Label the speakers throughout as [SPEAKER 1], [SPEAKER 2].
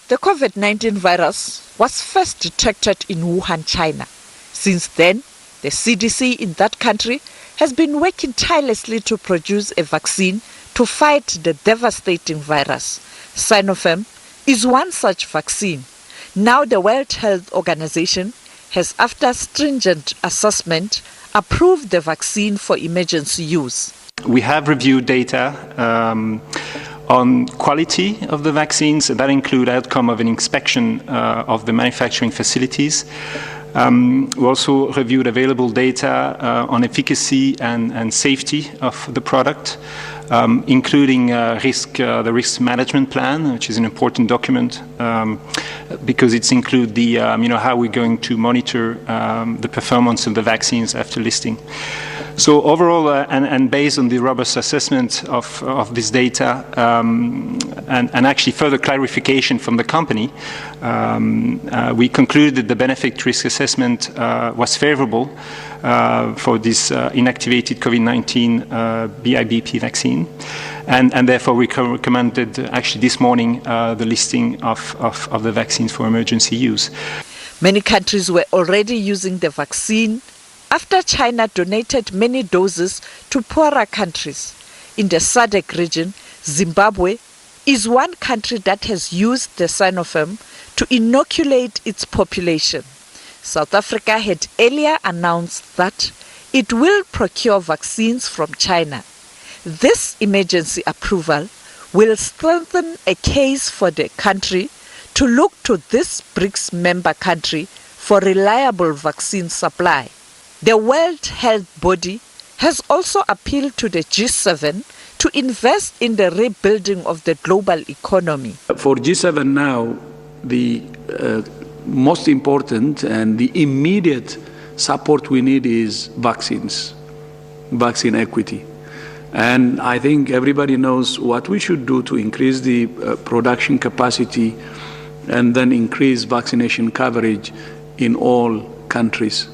[SPEAKER 1] The COVID-19 virus was first detected in Wuhan, China. Since then, the CDC in that country has been working tirelessly to produce a vaccine to fight the devastating virus. Sinopham is one such vaccine. Now the World Health Organization has, after stringent assessment, approved the vaccine for emergency use.
[SPEAKER 2] We have reviewed data on quality of the vaccines. That include outcome of an inspection of the manufacturing facilities. We also reviewed available data on efficacy and safety of the product, including the risk management plan, which is an important document because it's include the how we're going to monitor the performance of the vaccines after listing. So overall, and based on the robust assessment of this data and actually further clarification from the company, we concluded that the benefit-risk assessment was favorable for this inactivated COVID-19 BIBP vaccine. And therefore, we recommended actually this morning the listing of the vaccines for emergency use.
[SPEAKER 1] Many countries were already using the vaccine after China donated many doses to poorer countries. In the SADC region, Zimbabwe is one country that has used the Sinopham to inoculate its population. South Africa had earlier announced that it will procure vaccines from China. This emergency approval will strengthen a case for the country to look to this BRICS member country for reliable vaccine supply. The World Health Body has also appealed to the G7 to invest in the rebuilding of the global economy.
[SPEAKER 3] For G7 now, the most important and the immediate support we need is vaccines, vaccine equity. And I think everybody knows what we should do to increase the production capacity and then increase vaccination coverage in all countries.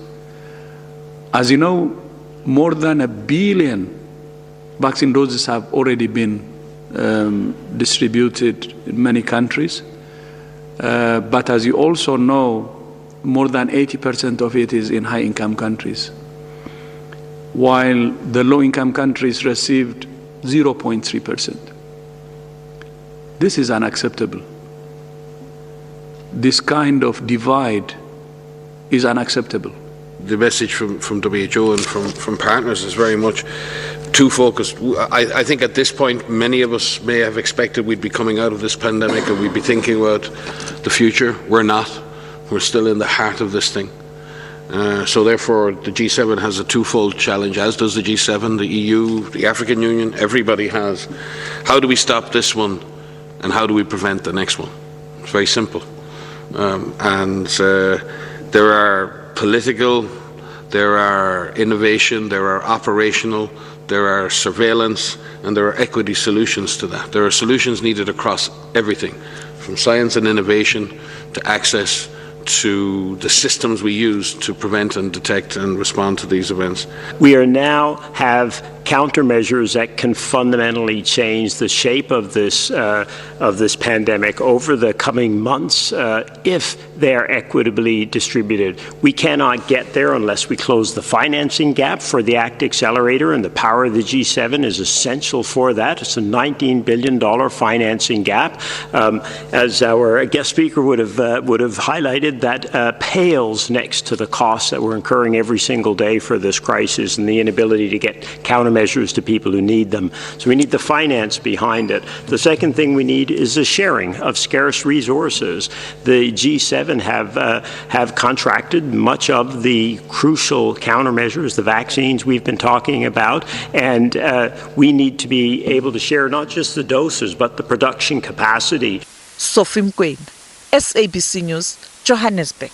[SPEAKER 3] As you know, more than 1 billion vaccine doses have already been distributed in many countries. But as you also know, more than 80% of it is in high-income countries, while the low-income countries received 0.3%. This is unacceptable. This kind of divide is unacceptable.
[SPEAKER 4] The message from WHO and from partners is very much too focused. I think at this point many of us may have expected we'd be coming out of this pandemic and we'd be thinking about the future. We're not. We're still in the heart of this thing. So therefore the G7 has a twofold challenge, as does the G7, the EU, the African Union, everybody has. How do we stop this one and how do we prevent the next one? It's very simple. There are political, there are innovation, there are operational, there are surveillance, and there are equity solutions to that. There are solutions needed across everything, from science and innovation to access to the systems we use to prevent and detect and respond to these events.
[SPEAKER 5] We are now have countermeasures that can fundamentally change the shape of this pandemic over the coming months if they are equitably distributed. We cannot get there unless we close the financing gap for the ACT Accelerator, and the power of the G7 is essential for that. It's a $19 billion financing gap. As our guest speaker would have highlighted, that pales next to the costs that we're incurring every single day for this crisis and the inability to get countermeasures to people who need them. So we need the finance behind it. The second thing we need is the sharing of scarce resources. The G7 have contracted much of the crucial countermeasures, the vaccines we've been talking about, and we need to be able to share not just the doses, but the production capacity.
[SPEAKER 1] Sophim Quinn, SABC News, Johannesburg.